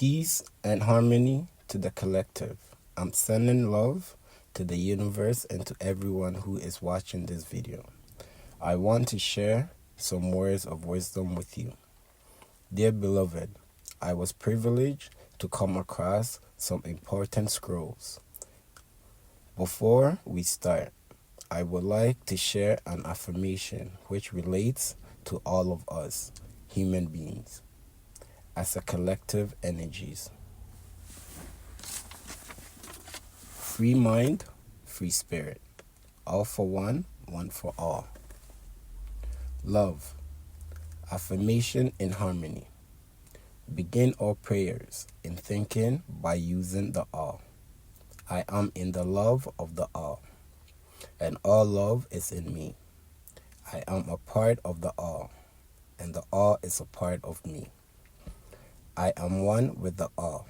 Peace and harmony to the collective. I'm sending love to the universe and to everyone who is watching this video. I want to share some words of wisdom with you. Dear beloved, I was privileged to come across some important scrolls. Before we start, I would like to share an affirmation which relates to all of us, human beings, as a collective energies. Free mind, free spirit. All for one, one for all. Love. Affirmation in harmony. Begin all prayers in thinking by using the all. I am in the love of the all, and all love is in me. I am a part of the all, and the all is a part of me. I am one with the all,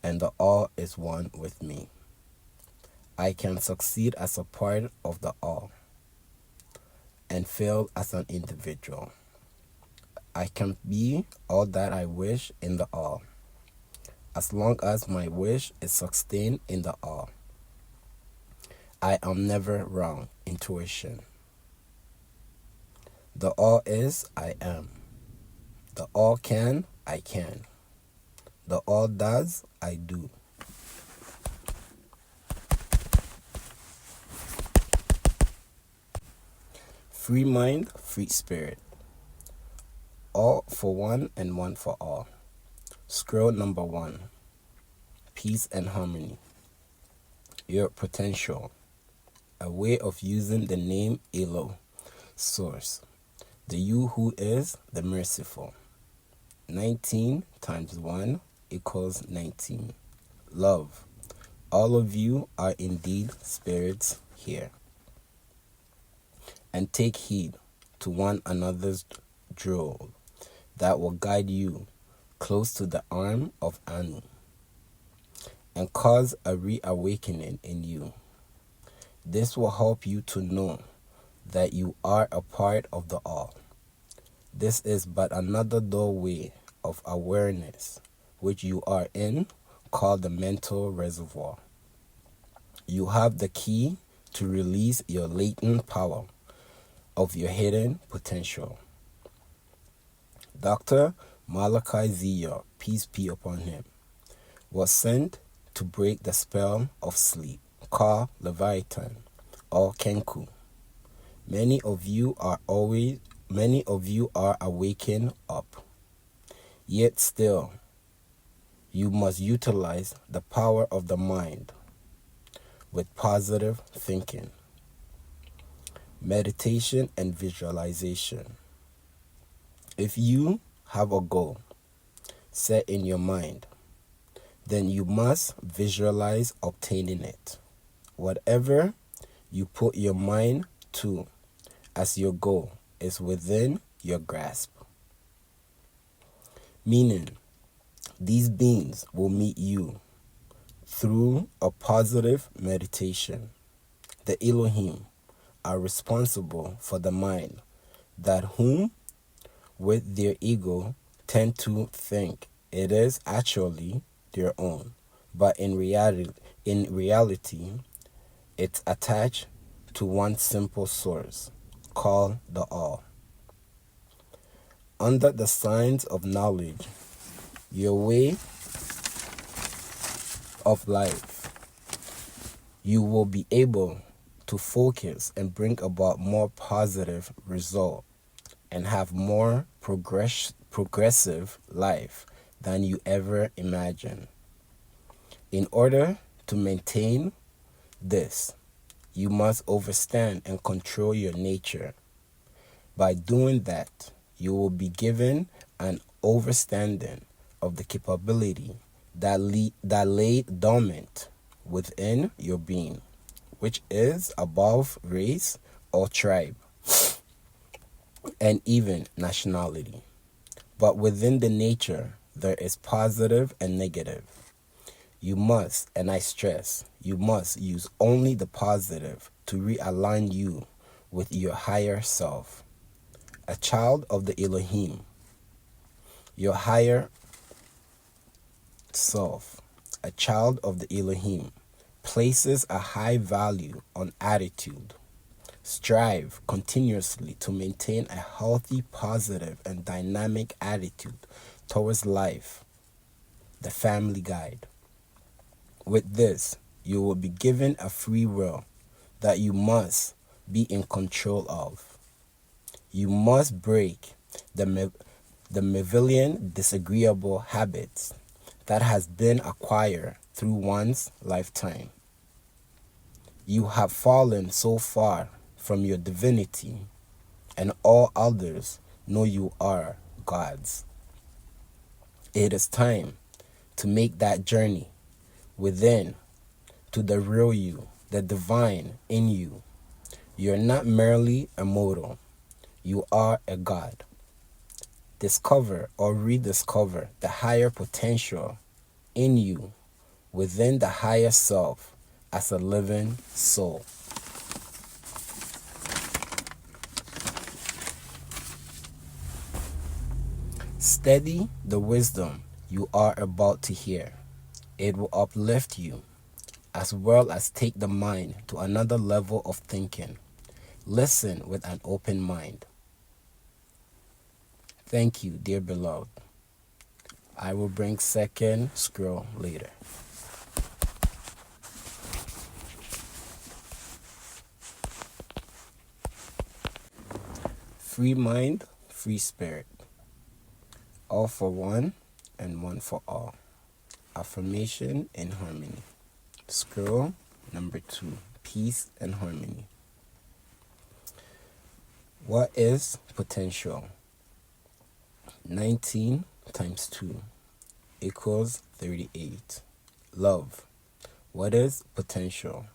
and the all is one with me. I can succeed as a part of the all, and fail as an individual. I can be all that I wish in the all, as long as my wish is sustained in the all. I am never wrong. Intuition. The all is, I am. The all can, I can. The all does, I do. Free mind, free spirit. All for one and one for all. Scroll number 1. Peace and harmony. Your potential. A way of using the name Elo, source. The you who is the merciful. 19 times 1 equals 19. Love. All of you are indeed spirits here. And take heed to one another's drill that will guide you close to the arm of Anu and cause a reawakening in you. This will help you to know that you are a part of the all. This is but another doorway of awareness which you are in, called the mental reservoir. You have the key to release your latent power of your hidden potential. Dr. Malachi Zia, peace be upon him, was sent to break the spell of sleep, called Leviathan or Kenku. Many of you are awakened up. Yet still, you must utilize the power of the mind with positive thinking, meditation, and visualization. If you have a goal set in your mind, then you must visualize obtaining it. Whatever you put your mind to as your goal is within your grasp. Meaning, these beings will meet you through a positive meditation. The Elohim are responsible for the mind that whom with their ego tend to think it is actually their own, but in reality it's attached to one simple source called the all. Under the signs of knowledge, your way of life, you will be able to focus and bring about more positive result and have more progressive life than you ever imagined. In order to maintain this, you must understand and control your nature. By doing that, you will be given an understanding of the capability that lay dormant within your being, which is above race or tribe, and even nationality. But within the nature, there is positive and negative. You must, and I stress, you must use only the positive to realign you with your higher self. A child of the Elohim, your higher itself, a child of the Elohim, places a high value on attitude. Strive continuously to maintain a healthy, positive, and dynamic attitude towards life. The Family Guide. With this, you will be given a free will that you must be in control of. You must break the Machiavellian disagreeable habits that has been acquired through one's lifetime. You have fallen so far from your divinity, and all others know you are gods. It is time to make that journey within to the real you, the divine in you. You're not merely a mortal, you are a god. Discover or rediscover the higher potential in you within the higher self as a living soul. Study the wisdom you are about to hear. It will uplift you, as well as take the mind to another level of thinking. Listen with an open mind. Thank you, dear beloved. I will bring second scroll later. Free mind, free spirit. All for one and one for all. Affirmation in harmony. Scroll number 2. Peace and harmony. What is potential? 19 times 2 equals 38. Love. What is potential?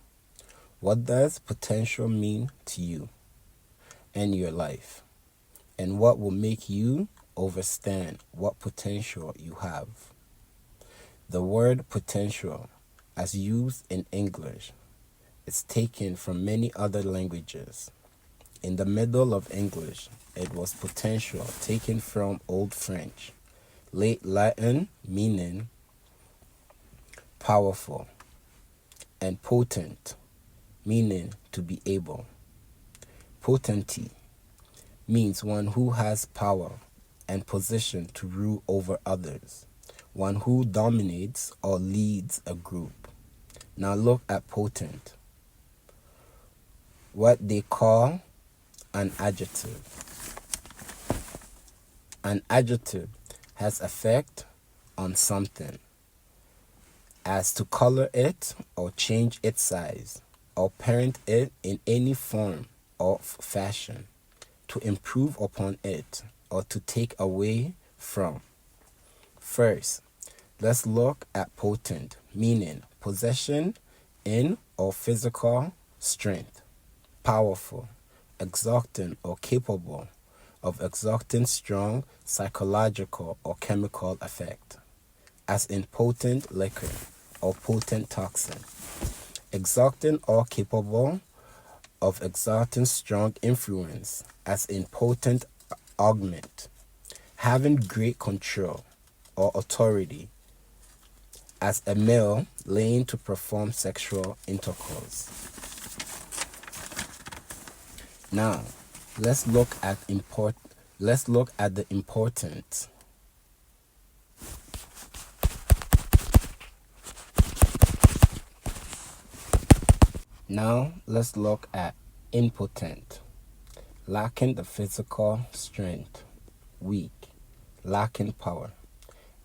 What does potential mean to you and your life? And what will make you understand what potential you have? The word potential, as used in English, is taken from many other languages. In the middle of English, it was potential, taken from Old French, late Latin, meaning powerful, and potent, meaning to be able. Potentate means one who has power and position to rule over others, one who dominates or leads a group. Now look at potent, what they call an adjective. An adjective has effect on something, as to color it or change its size or parent it in any form or fashion, to improve upon it or to take away from. First, let's look at potent, meaning possession in or physical strength, powerful, exerting or capable of exerting strong psychological or chemical effect, as in potent liquor or potent toxin. Exerting or capable of exerting strong influence, as in potent augment. Having great control or authority, as a male laying to perform sexual intercourse. Now, let's look at the important. Now, let's look at impotent. Lacking the physical strength, weak, lacking power,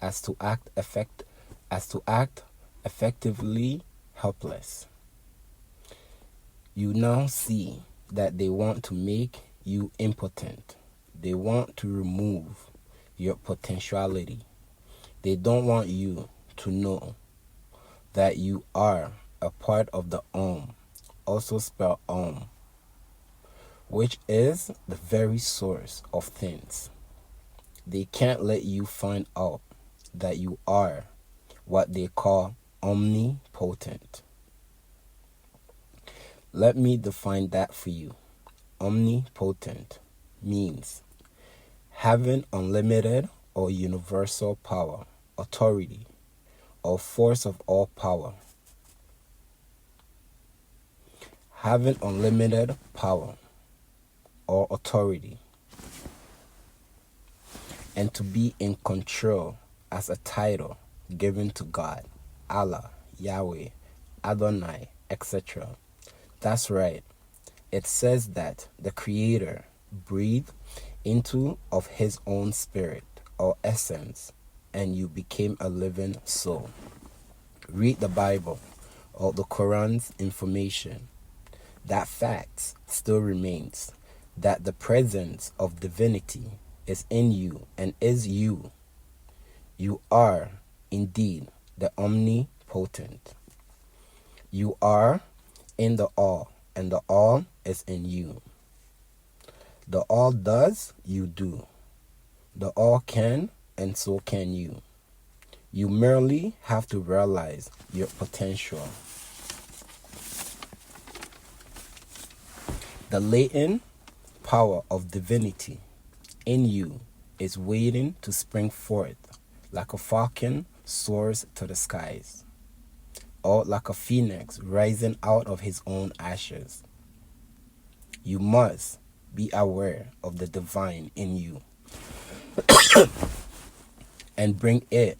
as to act effectively helpless. You now see that they want to make you impotent. They want to remove your potentiality. They don't want you to know that you are a part of the also spelled which is the very source of things. They can't let you find out that you are what they call omnipotent. Let me define that for you. Omnipotent means having unlimited or universal power, authority, or force of all power. Having unlimited power or authority, and to be in control as a title given to God, Allah, Yahweh, Adonai, etc. That's right. It says that the Creator breathed into of his own spirit or essence, and you became a living soul. Read the Bible or the Quran's information. That fact still remains, that the presence of divinity is in you and is you. You are indeed the omnipotent. You are in the all, and the all is in you. The all does, you do. The all can, and so can you. You merely have to realize your potential. The latent power of divinity in you is waiting to spring forth like a falcon soars to the skies, or like a phoenix rising out of his own ashes. You must be aware of the divine in you and bring it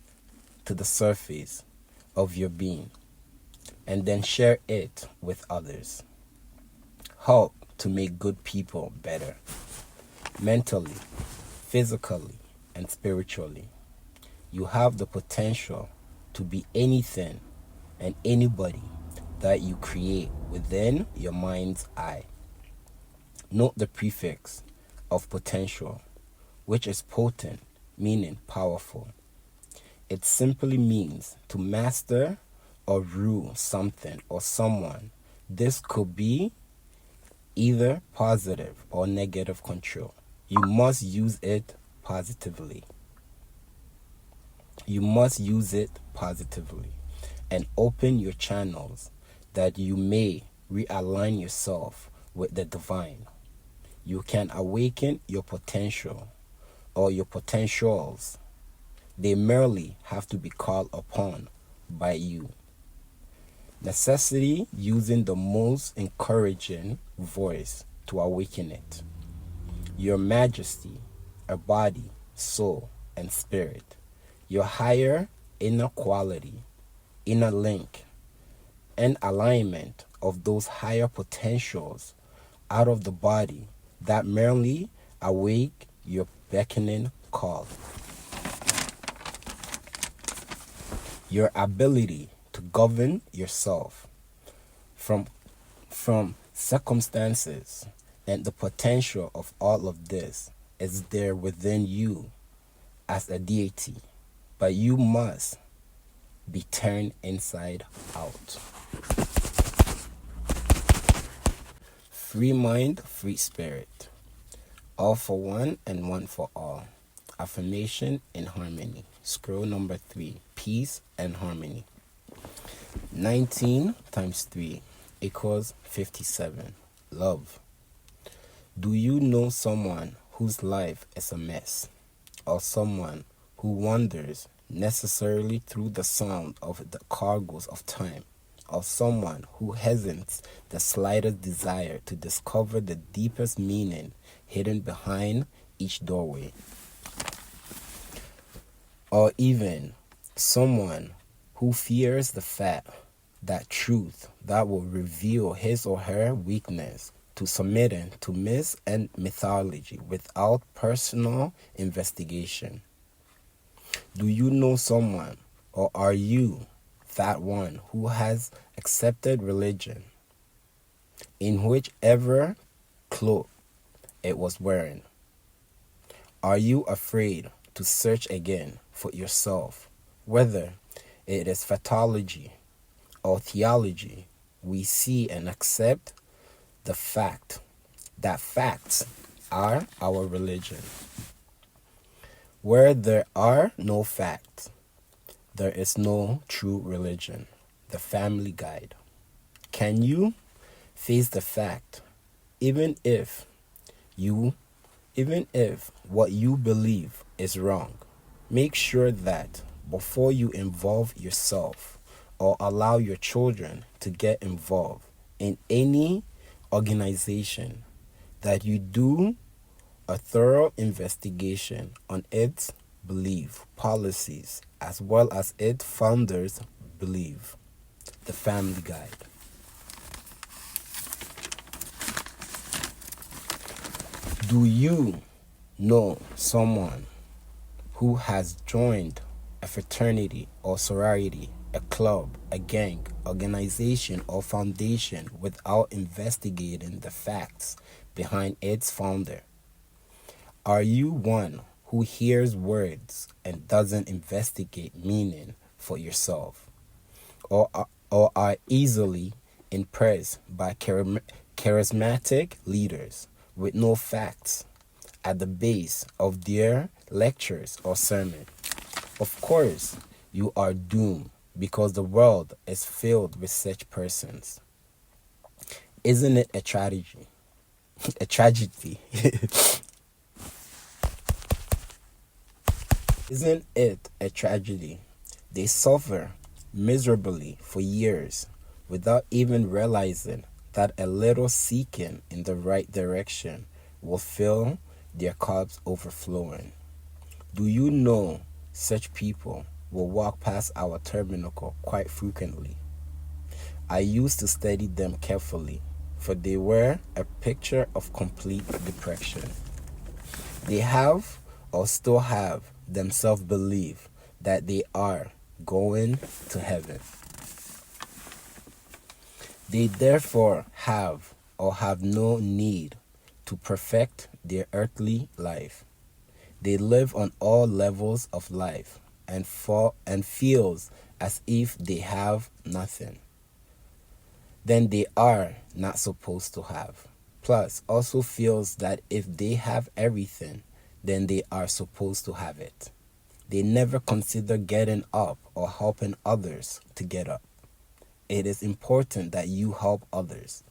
to the surface of your being, and then share it with others. Help to make good people better, mentally, physically, and spiritually. You have the potential to be anything and anybody that you create within your mind's eye. Note the prefix of potential, which is potent, meaning powerful. It simply means to master or rule something or someone. This could be either positive or negative control. You must use it positively. You must use it positively and open your channels that you may realign yourself with the divine. You can awaken your potential or your potentials. They merely have to be called upon by you. Necessity using the most encouraging voice to awaken it. Your majesty, a body, soul, and spirit. Your higher inner quality, inner link, and alignment of those higher potentials out of the body that merely awake your beckoning call. Your ability to govern yourself from circumstances, and the potential of all of this is there within you as a deity, but you must be turned inside out. Free mind, free spirit. All for one and one for all. Affirmation in harmony. Scroll number 3. Peace and harmony. 19 times 3 equals 57. Love. Do you know someone whose life is a mess? Or someone who wanders necessarily through the sound of the cargoes of time? Or someone who hasn't the slightest desire to discover the deepest meaning hidden behind each doorway? Or even someone who fears the fact that truth that will reveal his or her weakness to submitting to myth and mythology without personal investigation. Do you know someone, or are you that one who has accepted religion in whichever cloak it was wearing? Are you afraid to search again for yourself, whether it is pathology or theology? We see and accept the fact that facts are our religion. Where there are no facts, there is no true religion. The Family Guide. Can you face the fact, even if what you believe is wrong? Make sure that before you involve yourself or allow your children to get involved in any organization, that you do a thorough investigation on its belief, policies, as well as its founders' belief. The Family Guide. Do you know someone who has joined a fraternity or sorority, a club, a gang, organization, or foundation without investigating the facts behind its founder? Are you one who hears words and doesn't investigate meaning for yourself? Or are easily impressed by charismatic leaders with no facts at the base of their lectures or sermon? Of course, you are doomed because the world is filled with such persons. Isn't it a tragedy? A tragedy. Isn't it a tragedy? They suffer miserably for years without even realizing that a little seeking in the right direction will fill their cups overflowing. Do you know such people will walk past our terminal quite frequently? I used to study them carefully, for they were a picture of complete depression. They have or still have themselves believe that they are going to heaven. They therefore have or have no need to perfect their earthly life. They live on all levels of life and feels as if they have nothing. Then they are not supposed to have. Plus, also feels that if they have everything, then they are supposed to have it. They never consider getting up or helping others to get up. It is important that you help others,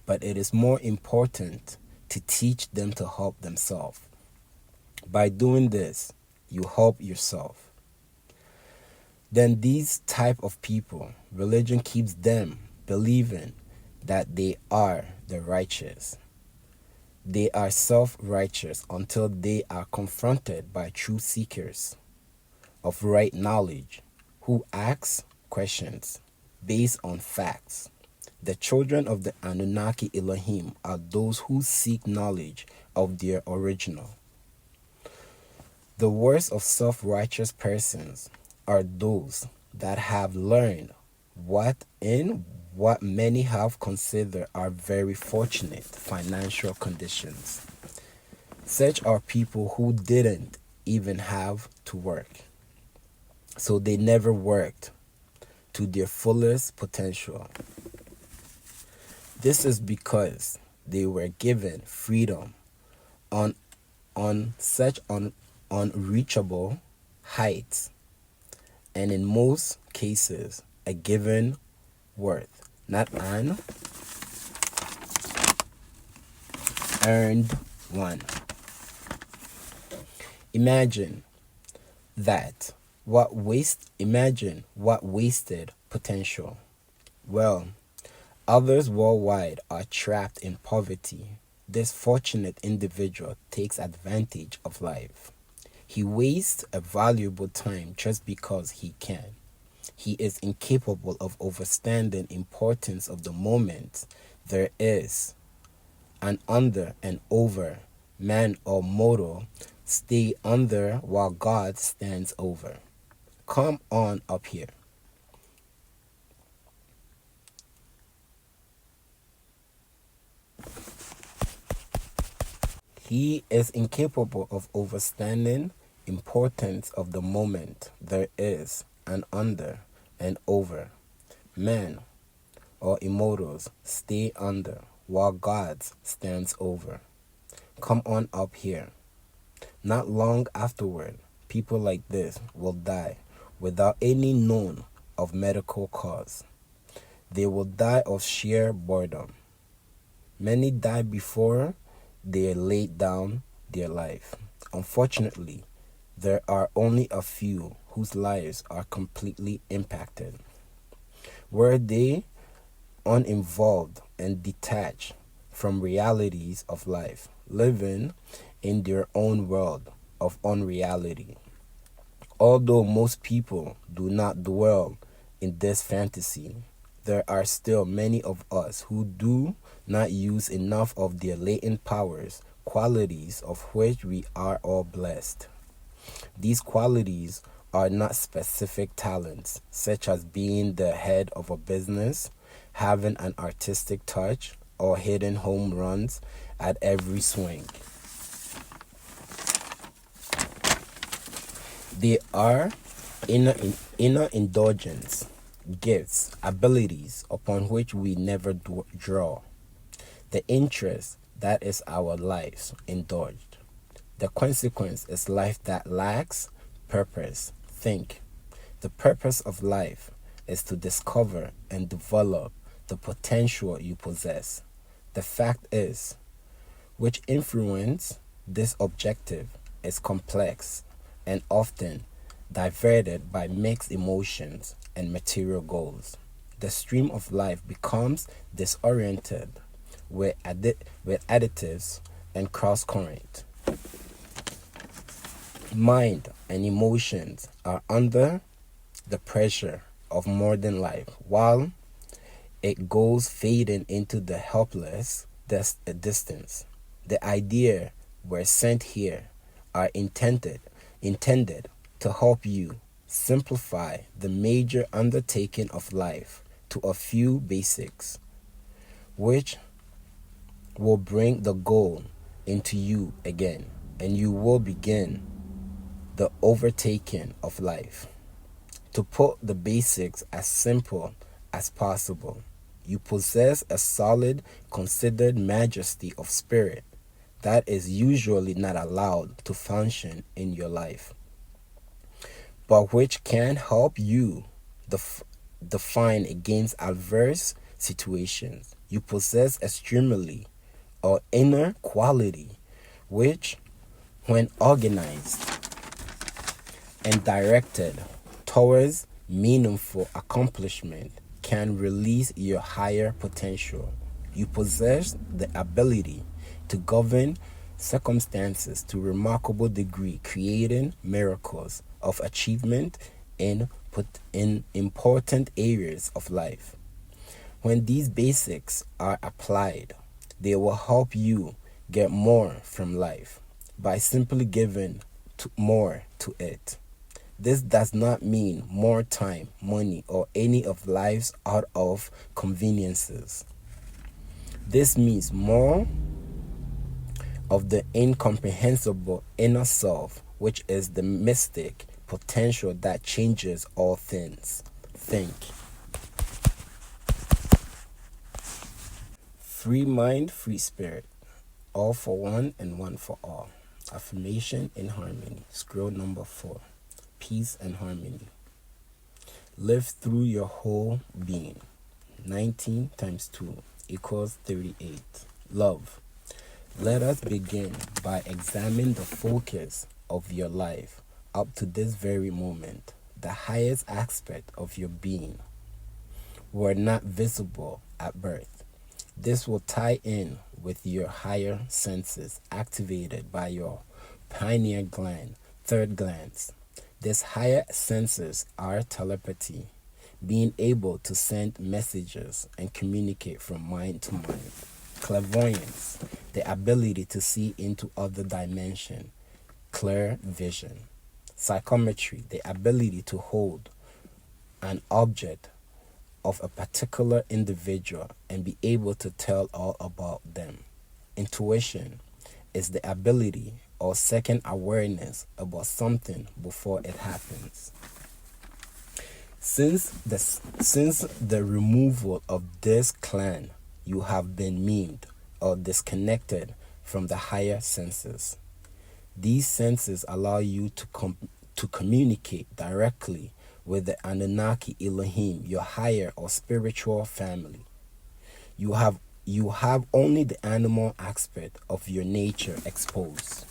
but it is more important to teach them to help themselves. By doing this, you help yourself. Then these type of people, religion keeps them believing that they are the righteous. They are self-righteous until they are confronted by true seekers of right knowledge who ask questions based on facts. The children of the Anunnaki Elohim are those who seek knowledge of their original. The worst of self-righteous persons are those that have learned what many have considered are very fortunate financial conditions. Such are people who didn't even have to work, so they never worked to their fullest potential. This is because they were given freedom on such unreachable heights, and in most cases a given worth, not an earned one. Imagine what wasted potential. Well, others worldwide are trapped in poverty. This fortunate individual takes advantage of life. He wastes a valuable time just because he can. He is incapable of understanding the importance of the moment. There is an under and over. Man or mortal stay under while God stands over. Come on up here. He is incapable of understanding importance of the moment. There is an under and over. Man or immortals stay under while God stands over. Come on up here. Not long afterward, people like this will die without any known of medical cause. They will die of sheer boredom. Many die before they laid down their life. Unfortunately, there are only a few whose lives are completely impacted. Were they uninvolved and detached from realities of life, living in their own world of unreality? Although most people do not dwell in this fantasy, there are still many of us who do not use enough of their latent powers, qualities of which we are all blessed. These qualities are not specific talents, such as being the head of a business, having an artistic touch, or hitting home runs at every swing. They are inner indulgence, gifts, abilities upon which we never draw. The interest that is our lives indulged. The consequence is life that lacks purpose. Think. The purpose of life is to discover and develop the potential you possess. The fact is, which influence this objective is complex and often diverted by mixed emotions and material goals. The stream of life becomes disoriented with additives and cross current. Mind and emotions are under the pressure of modern life, while it goes fading into the helpless distance. The idea we're sent here are intended to help you simplify the major undertaking of life to a few basics, which will bring the goal into you again, and you will begin the overtaking of life. To put the basics as simple as possible, you possess a solid, considered majesty of spirit that is usually not allowed to function in your life, but which can help you define against adverse situations. You possess extremely or inner quality which, when organized and directed towards meaningful accomplishment, can release your higher potential. You possess the ability to govern circumstances to a remarkable degree, creating miracles of achievement in important areas of life. When these basics are applied, they will help you get more from life by simply giving more to it. This does not mean more time, money, or any of life's out of conveniences. This means more of the incomprehensible inner self, which is the mystic potential that changes all things. Think. Free mind, free spirit. All for one and one for all. Affirmation in harmony. Scroll number 4. Peace and harmony. Live through your whole being. 19 times 2 equals 38. Love. Let us begin by examining the focus of your life up to this very moment. The highest aspect of your being were not visible at birth. This will tie in with your higher senses activated by your pineal gland, third glance. These higher senses are telepathy, being able to send messages and communicate from mind to mind. Clairvoyance, the ability to see into other dimensions, clear vision. Psychometry, the ability to hold an object of a particular individual and be able to tell all about them. Intuition is the ability or second awareness about something before it happens. Since the removal of this clan, you have been maimed or disconnected from the higher senses. These senses allow you to communicate directly with the Anunnaki Elohim, your higher or spiritual family. You have only the animal aspect of your nature exposed.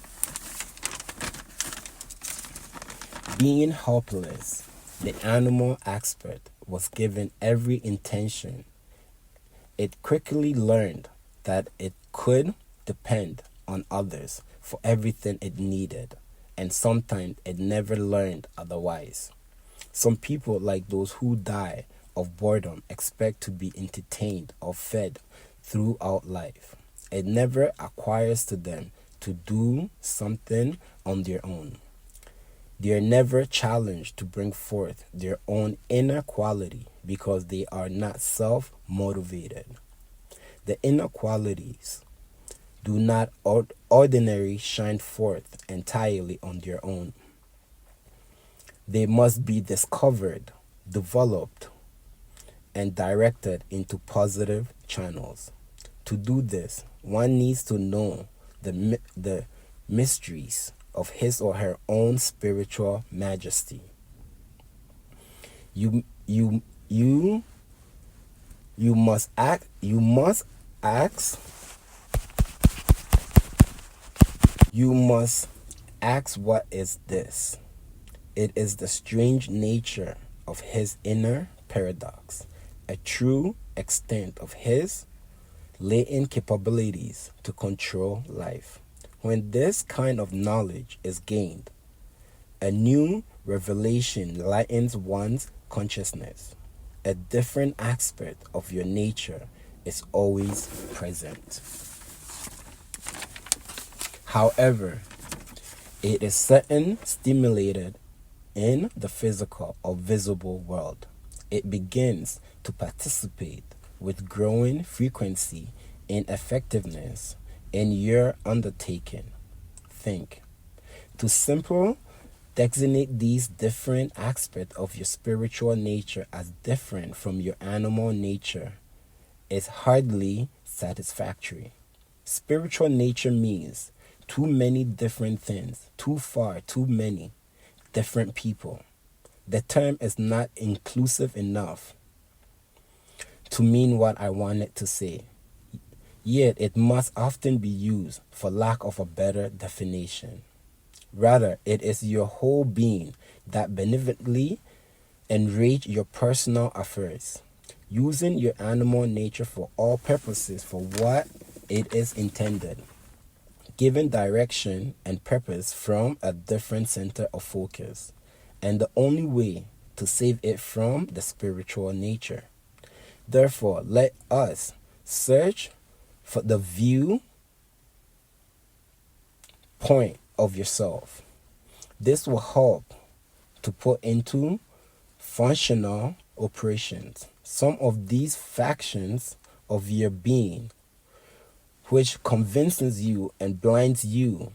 Being helpless, the animal aspect was given every intention. It quickly learned that it could depend on others for everything it needed, and sometimes it never learned otherwise. Some people, like those who die of boredom, expect to be entertained or fed throughout life. It never acquires to them to do something on their own. They are never challenged to bring forth their own inner quality because they are not self-motivated. The inner qualities do not ordinarily shine forth entirely on their own. They must be discovered, developed, and directed into positive channels. To do this, one needs to know the mysteries of his or her own spiritual majesty. You must ask what is this? It is the strange nature of his inner paradox, a true extent of his latent capabilities to control life. When this kind of knowledge is gained, a new revelation lightens one's consciousness. A different aspect of your nature is always present. However, it is certain stimulated in the physical or visible world. It begins to participate with growing frequency in effectiveness in your undertaking. Think. To simply designate these different aspects of your spiritual nature as different from your animal nature is hardly satisfactory. Spiritual nature means too many different things, too many different people. The term is not inclusive enough to mean what I want it to say. Yet it must often be used for lack of a better definition. Rather, it is your whole being that benevolently enrich your personal affairs, using your animal nature for all purposes for what it is intended, giving direction and purpose from a different center of focus, and the only way to save it from the spiritual nature. Therefore, let us search for the view point of yourself. This will help to put into functional operations some of these factions of your being, which convinces you and blinds you,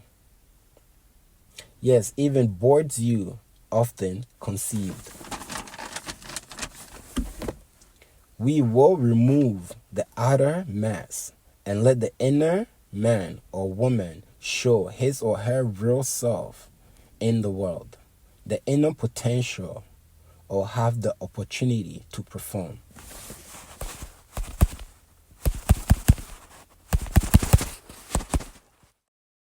yes, even boards you, often conceived. We will remove the outer mask and let the inner man or woman show his or her real self in the world, the inner potential, or have the opportunity to perform.